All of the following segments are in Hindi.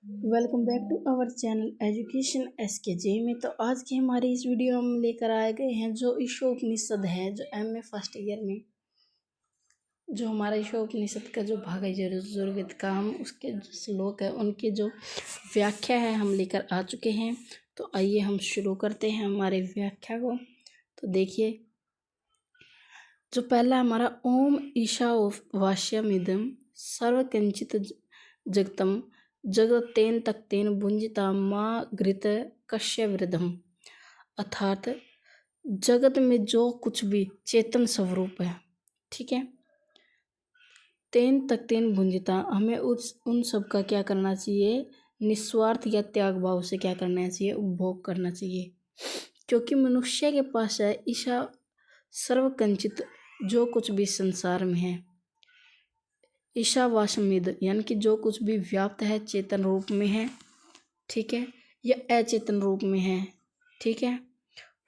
Welcome back to our channel education SKJ में। तो आज की हमारी इस वीडियो में हम लेकर आए गए हैं जो ईशोपनिषद है, जो MA फर्स्ट ईयर में जो हमारा ईशोपनिषद का जो भाग है यजुर्वेद का, हम उसके जो श्लोक है उनकी जो व्याख्या है हम लेकर आ चुके हैं। तो आइए हम शुरू करते हैं हमारे व्याख्या को। तो देखिए, जो पहला हमारा ओम ईशावास्यमिदं सर्वकिंचित जगतम जगतेन तक्तेन भुंजिता माँ घृत कश्य वृद्धम। अर्थात जगत में जो कुछ भी चेतन स्वरूप है, ठीक है, तेन तक्तेन भुंजिता, हमें उन सब का क्या करना चाहिए, निस्वार्थ या त्याग भाव से क्या करना चाहिए, उपभोग करना चाहिए। क्योंकि मनुष्य के पास है ईशा सर्वकंचित, जो कुछ भी संसार में है, ईशावास्यमिद यानी कि जो कुछ भी व्याप्त है चेतन रूप में है, ठीक है, या अचेतन रूप में है, ठीक है,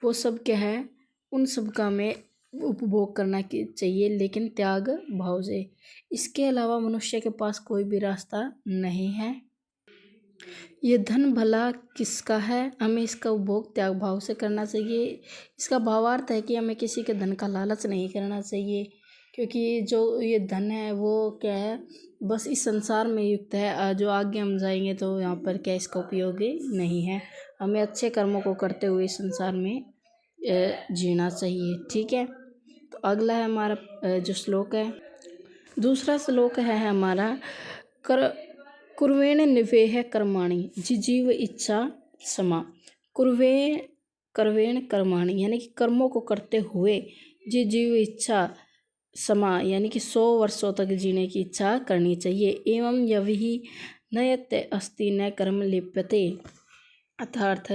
वो सब क्या है, उन सब का हमें उपभोग करना चाहिए, लेकिन त्याग भाव से। इसके अलावा मनुष्य के पास कोई भी रास्ता नहीं है। ये धन भला किसका है, हमें इसका उपभोग त्याग भाव से करना चाहिए। इसका भावार्थ है कि हमें किसी के धन का लालच नहीं करना चाहिए, क्योंकि जो ये धन है वो क्या है, बस इस संसार में युक्त है, जो आगे हम जाएंगे तो यहाँ पर क्या इसका उपयोगी नहीं है। हमें अच्छे कर्मों को करते हुए इस संसार में जीना चाहिए, ठीक है। तो अगला है हमारा जो श्लोक है, दूसरा श्लोक है हमारा कर कुर्वेण निवेह कर्माणि जिजीव इच्छा समा। करवेण कर्माणि यानी कि कर्मों को करते हुए जिजीव इच्छा समा यानी कि 100 वर्षों तक जीने की इच्छा करनी चाहिए। एवं यवि नयते अस्ति न कर्म लिप्यते। अर्थात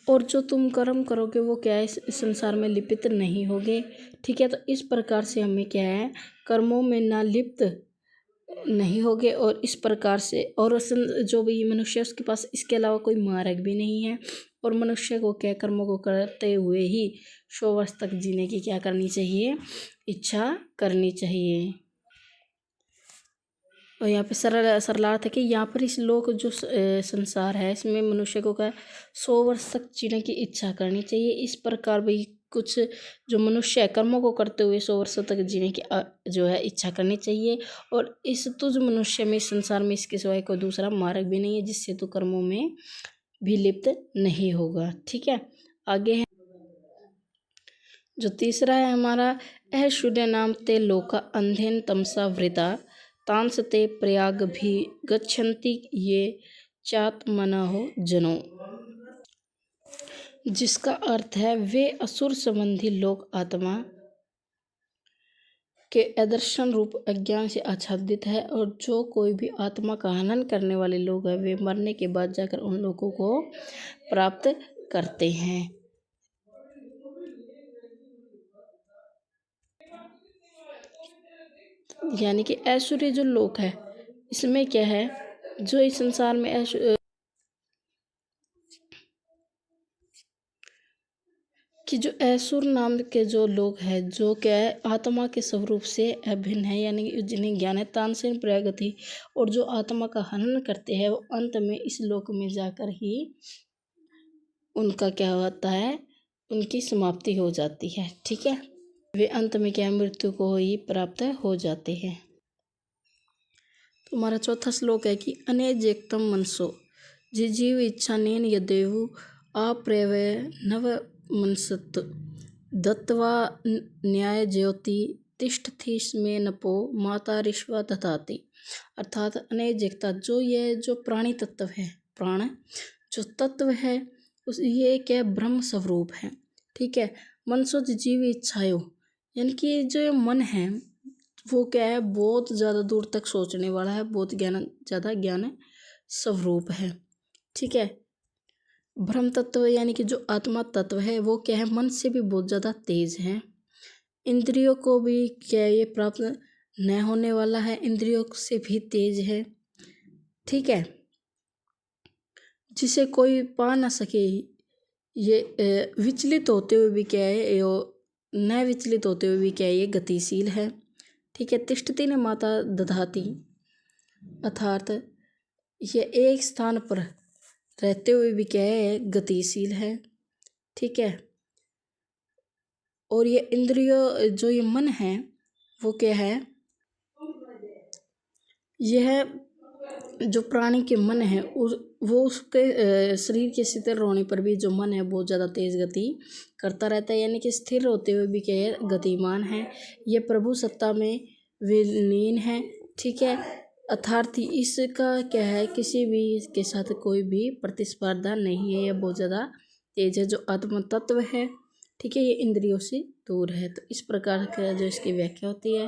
और जो तुम कर्म करोगे वो क्या है, इस संसार में लिपित नहीं होगे, ठीक है। तो इस प्रकार से हमें क्या है, कर्मों में ना लिप्त नहीं होगे, और इस प्रकार से और जो भी मनुष्य उसके पास इसके अलावा कोई मार्ग भी नहीं है, और मनुष्य को क्या कर्मों को करते हुए ही 100 वर्ष तक जीने की क्या करनी चाहिए, इच्छा करनी चाहिए। और यहाँ पे सरलार्थ है कि यहाँ पर इस लोक जो संसार है इसमें मनुष्य को क्या 100 वर्ष तक जीने की इच्छा करनी चाहिए। इस प्रकार भी कुछ जो मनुष्य है कर्मों को करते हुए 100 वर्षों तक जीने की जो है इच्छा करनी चाहिए। और इस तुझ मनुष्य में, इस संसार में इसके सिवाय कोई दूसरा मार्ग भी नहीं है जिससे तू कर्मों में भी लिप्त नहीं होगा, ठीक है। आगे है जो तीसरा है हमारा, शून्य नाम ते लोका अंधेन तमसा वृता तांस ते प्रयाग भी गच्छन्ति ये चात्मनः जनो। जिसका अर्थ है वे असुर संबंधी लोग आत्मा के अदर्शन रूप अज्ञान से आच्छादित है, और जो कोई भी आत्मा का हनन करने वाले लोग हैं वे मरने के बाद जाकर उन लोगों को प्राप्त करते हैं। यानी कि ऐश्वर्य जो लोक है इसमें क्या है, जो इस संसार में कि जो ऐसुर नाम के जो लोग हैं जो क्या है आत्मा के स्वरूप से अभिन्न है, यानी कि जिन्हें ज्ञान है तानसेन प्रगति, और जो आत्मा का हनन करते हैं वो अंत में इस लोक में जाकर ही उनका क्या होता है, उनकी समाप्ति हो जाती है, ठीक है। वे अंत में क्या मृत्यु को ही प्राप्त हो जाते हैं। तो हमारा चौथा श्लोक है कि अनेजेक्तम मनसो जिजीव इच्छा नेन यदेवु अप्रवय नव मनसत दत्वा न्याय ज्योति तिष्ठति स्मे नपो माता ऋष्वा दधाति। अर्थात अनेजेकता, जो ये जो प्राणी तत्व है, प्राण जो तत्व है उस ये क्या ब्रह्म स्वरूप है, ठीक है। मनसो जीव इच्छायो यानी कि जो मन है वो क्या है, बहुत ज़्यादा दूर तक सोचने वाला है, बहुत ज़्यादा ज्ञान स्वरूप है, ठीक है। ब्रह्म तत्व यानी कि जो आत्मा तत्व है वो क्या है, मन से भी बहुत ज़्यादा तेज है, इंद्रियों को भी क्या ये प्राप्त न होने वाला है, इंद्रियों से भी तेज है, ठीक है, जिसे कोई पा ना सके। ये विचलित होते हुए भी क्या है, न विचलित होते हुए भी क्या है, ये गतिशील है, ठीक है। तिष्ठति ने माता दधाती, अर्थात ये एक स्थान पर रहते हुए भी क्या है, गतिशील है। ठीक है। और ये इंद्रिय जो ये मन है वो क्या है, यह जो प्राणी के मन है वो उसके शरीर के शिथिल होने पर भी जो मन है बहुत ज़्यादा तेज गति करता रहता है, यानी कि स्थिर होते हुए भी क्या है, गतिमान है। ये प्रभु सत्ता में विलीन है। ठीक है। अर्थात इसका क्या है, किसी भी के साथ कोई भी प्रतिस्पर्धा नहीं है, यह बहुत ज़्यादा तेज है। जो आत्म तत्व है, ठीक है, ये इंद्रियों से दूर है। तो इस प्रकार का जो इसकी व्याख्या होती है,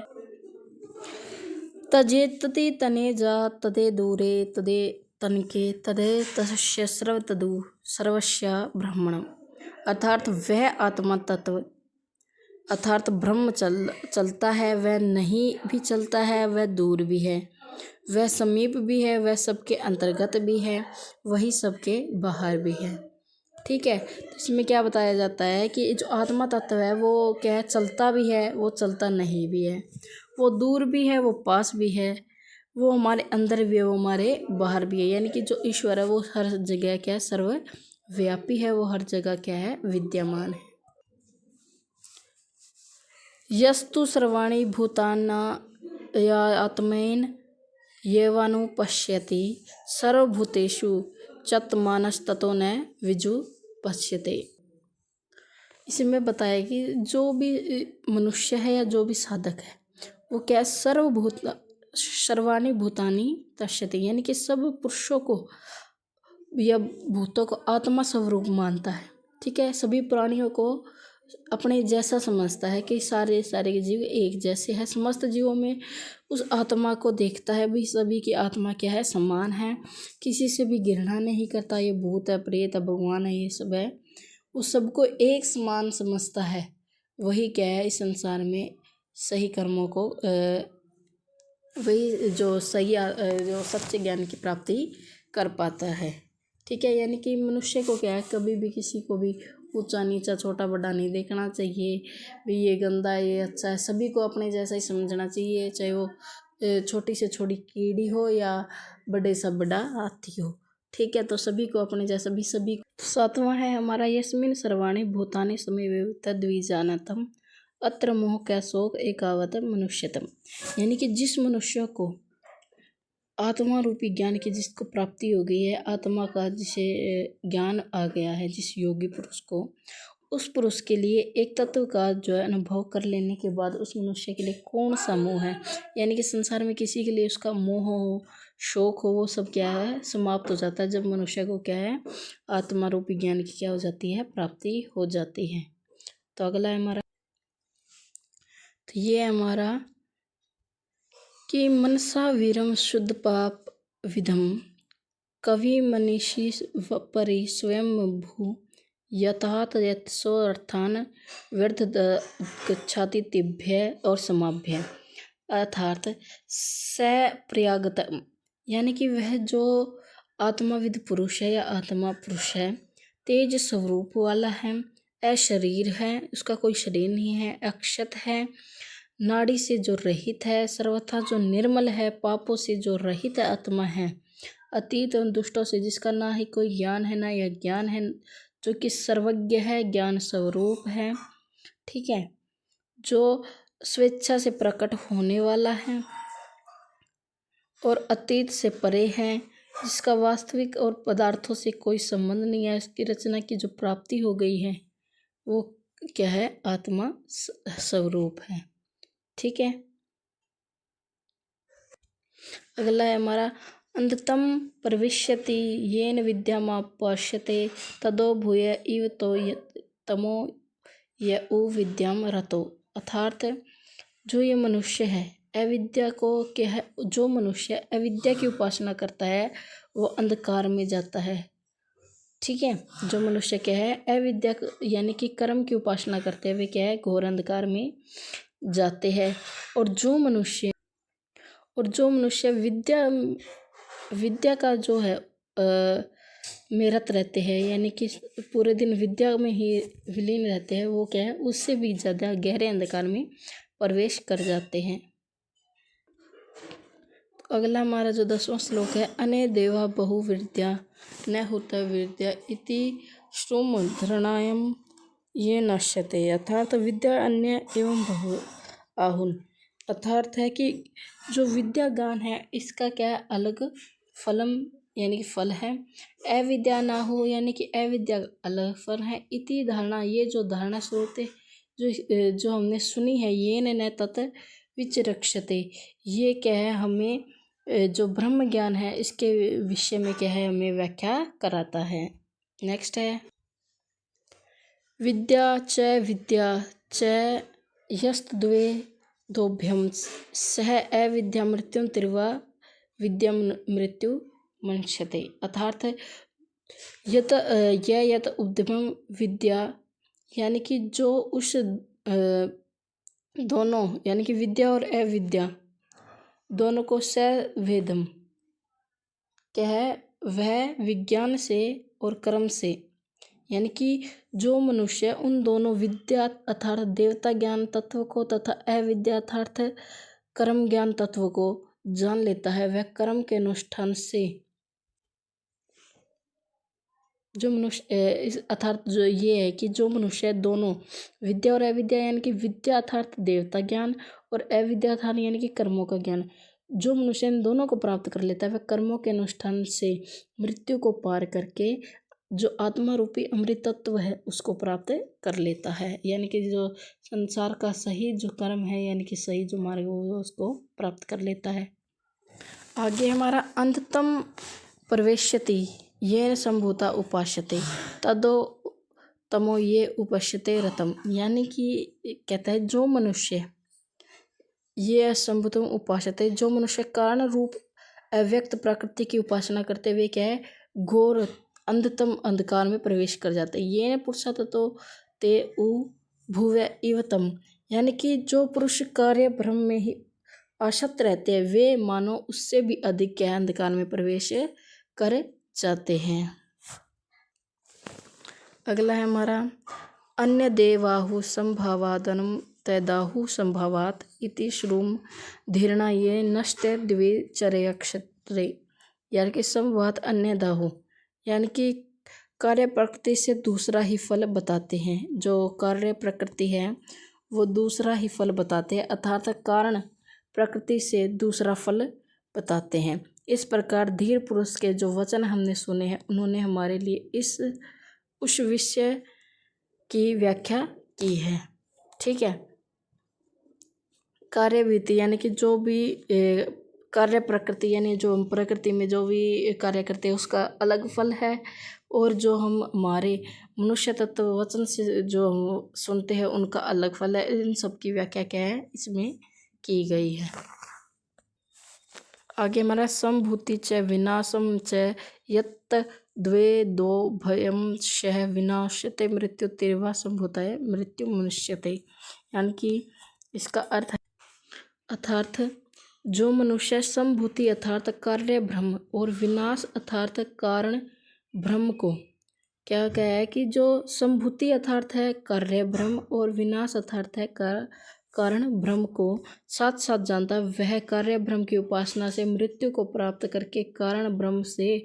तजेतति तने जा तदे दूरे तदे तनिके तदे तस्य सर्व तदु सर्वस्य ब्रह्मणम। अर्थात वह आत्मा तत्व अर्थात ब्रह्म चलता है, वह नहीं भी चलता है, वह दूर भी है, वह समीप भी है, वह सबके अंतर्गत भी है, वही सबके बाहर भी है। ठीक है। तो इसमें क्या बताया जाता है कि जो आत्मा तत्व है वो क्या है, चलता भी है, वो चलता नहीं भी है, वो दूर भी है, वो पास भी है, वो हमारे अंदर भी है, वो हमारे बाहर भी है। यानी कि जो ईश्वर है वो हर जगह क्या है, सर्वव्यापी है, वो हर जगह क्या है, विद्यमान है। यस्तु सर्वाणि भूतानि या आत्मैन येवानुपश्यति सर्वभूतेषु चतमानस्ततो न विजु पश्यते। इसमें बताया कि जो भी मनुष्य है या जो भी साधक है वो क्या, सर्वाणि भूतानि पश्यति, यानी कि सब पुरुषों को या भूतों को आत्मा स्वरूप मानता है। ठीक है। सभी प्राणियों को अपने जैसा समझता है कि सारे के जीव एक जैसे हैं। समस्त जीवों में उस आत्मा को देखता है भी, सभी की आत्मा क्या है, समान है, किसी से भी घृणा नहीं करता। ये भूत है, प्रेत है, भगवान है, ये सब है, उस सबको एक समान समझता है। वही क्या है, इस संसार में सही कर्मों को वही जो जो सच्चे ज्ञान की प्राप्ति कर पाता है। ठीक है। यानी कि मनुष्य को क्या है, कभी भी किसी को भी ऊंचा नीचा छोटा बड़ा नहीं देखना चाहिए भी, ये गंदा है, ये अच्छा है, सभी को अपने जैसा ही समझना चाहिए, चाहे वो छोटी से छोटी कीड़ी हो या बड़े से बड़ा हाथी हो। ठीक है। तो सभी को अपने जैसा भी सभी। सातवां है हमारा, यस्मिन सर्वाणि भूतानि समवेत द्विजानतम अत्र मोह का शोक एकावत मनुष्यतम। यानी कि जिस मनुष्य को आत्मा रूपी ज्ञान की जिसको प्राप्ति हो गई है, आत्मा का जिसे ज्ञान आ गया है, जिस योगी पुरुष को, उस पुरुष के लिए एक तत्व का जो है अनुभव कर लेने के बाद उस मनुष्य के लिए कौन सा मोह है, यानी कि संसार में किसी के लिए उसका मोह हो, शौक हो, वो सब क्या है, समाप्त हो जाता है जब मनुष्य को क्या है, आत्मा रूपी ज्ञान की क्या हो जाती है, प्राप्ति हो जाती है। तो अगला है हमारा, तो ये है हमारा कि मनसा वीरम शुद्ध पाप विधम कवि मनीषी परि स्वयं भू यथात यथसोर्थान व्यर्थ गच्छाति तिभ्य और समाभ्य। अर्थात सप्रयागत, यानी कि वह जो आत्माविद पुरुष है या आत्मा पुरुष है, तेज स्वरूप वाला है, अशरीर है, उसका कोई शरीर नहीं है, अक्षत है, नाड़ी से जो रहित है, सर्वथा जो निर्मल है, पापों से जो रहित आत्मा है, अतीत एवं दुष्टों से जिसका ना ही कोई ज्ञान है ना यह ज्ञान है, जो कि सर्वज्ञ है, ज्ञान स्वरूप है। ठीक है। जो स्वेच्छा से प्रकट होने वाला है और अतीत से परे है, जिसका वास्तविक और पदार्थों से कोई संबंध नहीं है, इसकी रचना की जो प्राप्ति हो गई है वो क्या है, आत्मा स्वरूप है। ठीक है। अगला है हमारा, अंधतम प्रविश्यति येन विद्यामापश्यते तदो भूय इव तो तमो य विद्याम रतो। अर्थात जो ये मनुष्य है अविद्या को क्या है, जो मनुष्य अविद्या की उपासना करता है वो अंधकार में जाता है। ठीक है। जो मनुष्य क्या है अविद्या यानी कि कर्म की उपासना करते हैं, वे क्या है, घोर अंधकार में जाते हैं। और जो मनुष्य विद्या का जो है में रत रहते हैं, यानी कि पूरे दिन विद्या में ही विलीन रहते हैं, वो क्या है, उससे भी ज़्यादा गहरे अंधकार में प्रवेश कर जाते हैं। अगला हमारा जो 10वां श्लोक है, अने देवा बहुविद्या न हुत विद्या इति श्रुम धृणायम ये नश्यते। अर्थात विद्या अन्य एवं बहु आहुल। अर्थात है कि जो विद्या ज्ञान है इसका क्या अलग फलम यानी कि फल है, अविद्या ना हो यानी कि अविद्या अलग फल है। इति धारणा, ये जो धारणा स्रोत है जो हमने सुनी है, ये न तत् विचरक्षते, ये क्या है हमें जो ब्रह्म ज्ञान है इसके विषय में क्या है हमें व्याख्या कराता है। नेक्स्ट है विद्या च यस्तद्वे दोभ्यम सह अविद्या मृत्यु तिर्वा विद्या मृत्यु मनुष्यते। अर्थात यत उद्यम विद्या यानी कि जो उस दोनों यानी कि विद्या और अविद्या दोनों को सवेदम क्या है वह विज्ञान से और कर्म से, यानी कि जो मनुष्य उन दोनों विद्या अर्थात देवता ज्ञान तत्व को तथा अविद्या अर्थात कर्म ज्ञान तत्व को जान लेता है, वह कर्म के अनुष्ठान से जो मनुष्य अर्थात जो ये है कि जो मनुष्य दोनों विद्या और अविद्या यानी कि विद्या अर्थात देवता ज्ञान और अविद्या अर्थात यानी कि कर्मों का ज्ञान, जो मनुष्य इन दोनों को प्राप्त कर लेता है वह कर्मों के अनुष्ठान से मृत्यु को पार करके जो आत्मा रूपी अमृत तत्व है उसको प्राप्त कर लेता है। यानी कि जो संसार का सही जो कर्म है यानी कि सही जो मार्ग वो उसको प्राप्त कर लेता है। आगे हमारा अंततम प्रवेश्यति ये संभूता उपास्यते तदो तमो ये उपश्यते रतम, यानी कि कहता है जो मनुष्य ये संभूतम उपास्यते, जो मनुष्य कारण रूप अव्यक्त प्रकृति की उपासना करते हुए क्या है घोर अंधतम अंधकार में प्रवेश कर जाते हैं। ये न पुरुषात तो ते उ भुव इवतम, यानी कि जो पुरुष कार्य ब्रह्म में ही आसक्त रहते हैं वे मानो उससे भी अधिक क्या अंधकार में प्रवेश कर जाते हैं। अगला है हमारा अन्य देवाहु संभावादनम तैदाहु संभावात इति श्रुम धीरणा ये नष्टे द्विचरक्षत्रे, यानी कि संभावात अन्य दाहु यानी कि कार्य प्रकृति से दूसरा ही फल बताते हैं। जो कार्य प्रकृति है वो दूसरा ही फल बताते हैं अर्थात कारण प्रकृति से दूसरा फल बताते हैं। इस प्रकार धीर पुरुष के जो वचन हमने सुने हैं उन्होंने हमारे लिए उस विषय की व्याख्या की है। ठीक है, कार्यवृत्ति यानी कि जो भी कार्य प्रकृति यानी जो हम प्रकृति में जो भी कार्य करते हैं उसका अलग फल है, और जो हम हमारे मनुष्य तत्व वचन से जो हम सुनते हैं उनका अलग फल है। इन सब की व्याख्या क्या है इसमें की गई है। आगे हमारा संभूति च विनाशम च यत् द्वे दो भयम शह विनाशते मृत्यु तिर्वा संभूता है मृत्यु मनुष्यते, यानी कि इसका अर्थ है अर्थात जो मनुष्य संभूति अर्थात कार्य ब्रह्म और विनाश अर्थात कारण ब्रह्म को क्या कहा है कि जो संभूति अर्थात है कार्य ब्रह्म और विनाश अर्थात है कारण ब्रह्म को साथ साथ जानता, वह कार्य ब्रह्म की उपासना से मृत्यु को प्राप्त करके कारण ब्रह्म से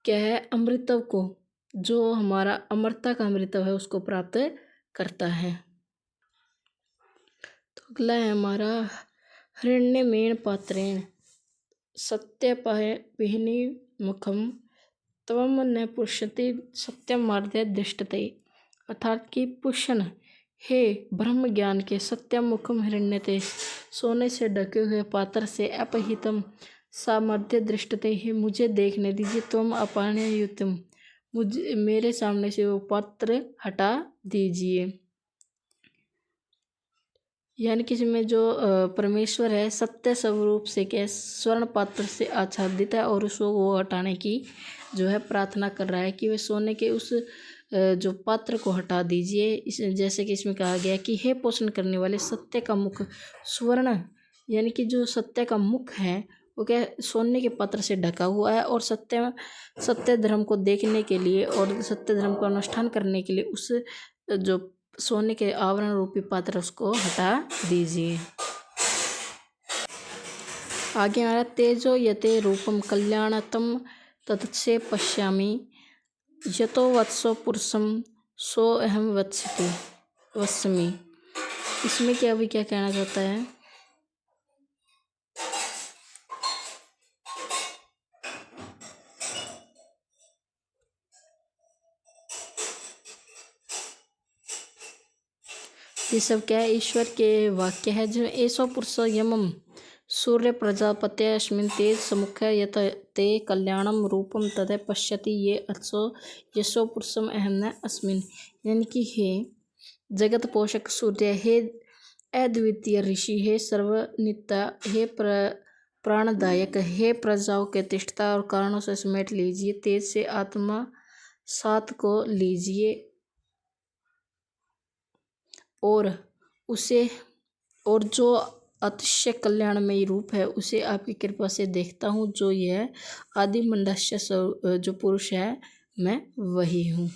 क्या है अमृतव को, जो हमारा अमरता का अमृतव है उसको प्राप्त करता है। तो अगला है हमारा हिरण्यमेण पात्रेण सत्यपिहिनी मुखम त्वम न पुष्यति सत्यम मार्दय दृष्टते, अर्थात कि पुष्ण हे ब्रह्म ज्ञान के सत्यम मुखम हिरण्यते सोने से ढके हुए पात्र से अपहितम सामर्थ्य दृष्टते, ही मुझे देखने दीजिए, तुम अपाणयुतम मुझे मेरे सामने से वो पात्र हटा दीजिए। यानी कि इसमें जो परमेश्वर है सत्य स्वरूप से क्या स्वर्ण पात्र से आच्छादित है और उसको वो हटाने की जो है प्रार्थना कर रहा है कि वे सोने के उस जो पात्र को हटा दीजिए। इस जैसे कि इसमें कहा गया कि हे पोषण करने वाले सत्य का मुख स्वर्ण, यानी कि जो सत्य का मुख है वो क्या सोने के पात्र से ढका हुआ है, और सत्य धर्म को देखने के लिए और सत्य धर्म को अनुष्ठान करने के लिए उस जो सोने के आवरण रूपी पात्र उसको हटा दीजिए। आगे हमारा तेजो यते रूपम कल्याणतम तत्से पश्यामि यतो वत्सो पुरुषम सो अहम वत्समी। इसमें क्या भी क्या कहना चाहता है? ये सब क्या है? ईश्वर के वाक्य है। जो ऐसो पुरुष यमम सूर्य प्रजापत्य अस्मिन तेज समुख यत ते कल्याणम रूपम तद पश्यति ये अत्सो यशो पुरुषम अहम न अस्मिन। यानी कि हे जगत पोषक सूर्य, हे अद्वितीय ऋषि, हे सर्वनित्य, हे प्राणदायक, हे प्रजाओं के तिष्ठता और कारणों से समेट लीजिए, तेज से आत्मा सात को लीजिए और उसे, और जो अतिशय कल्याणमयी रूप है उसे आपकी कृपा से देखता हूँ। जो यह आदि मंडस्य जो पुरुष है मैं वही हूँ।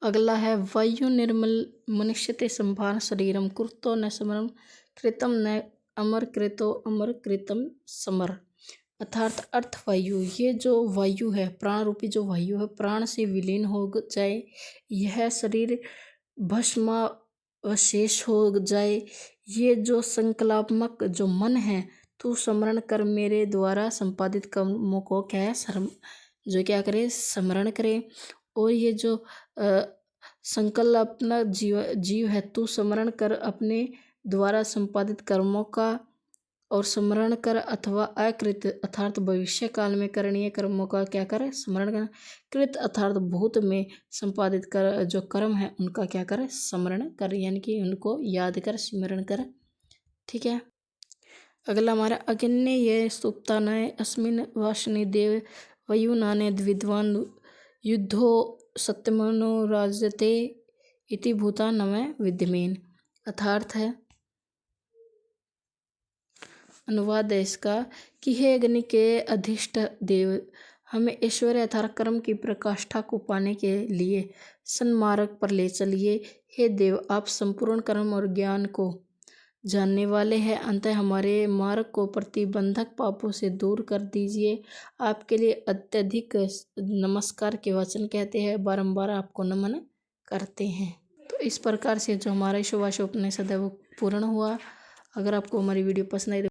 अगला है वायु निर्मल मनुष्यते संभार शरीरम कुरुतो न समरम कृतम न अमर कृतो अमर कृतम समर। अर्थात अर्थ वायु, ये जो वायु है, प्राण रूपी जो वायु है, प्राण से विलीन हो जाए, यह शरीर भस्मावशेष हो जाए, ये जो संकल्पात्मक जो मन है, तू स्मरण कर मेरे द्वारा संपादित कर्मों को क्या है जो क्या करे, स्मरण करे। और ये जो संकल्पना जीव है, तू स्मरण कर अपने द्वारा संपादित कर्मों का, और स्मरण कर अथवा अकृत अर्थात भविष्य काल में करणीय कर्मों का क्या करे, स्मरण कर। कृत अर्थात भूत में संपादित कर जो कर्म है उनका क्या करे, स्मरण कर, यानी कि उनको याद कर, स्मरण कर। ठीक है। अगला हमारा अग्नि ये सुप्ता नय अस्मिन वासनी देव वयुनाने विद्वान युद्धो सत्यमनो राजते इति भूता नमः विद्यमेन। अर्थार्थ है, अनुवाद है इसका कि हे अग्नि के अधिष्ठ देव, हमें ऐश्वर्य अर्थात कर्म की प्रकाष्ठा को पाने के लिए सन्मार्ग पर ले चलिए। हे देव, आप संपूर्ण कर्म और ज्ञान को जानने वाले हैं, अंतः हमारे मार्ग को प्रतिबंधक पापों से दूर कर दीजिए। आपके लिए अत्यधिक नमस्कार के वचन कहते हैं, बारंबार आपको नमन करते हैं। तो इस प्रकार से जो हमारा ईशावास्य उपनिषद है वो पूर्ण हुआ। अगर आपको हमारी वीडियो पसंद आई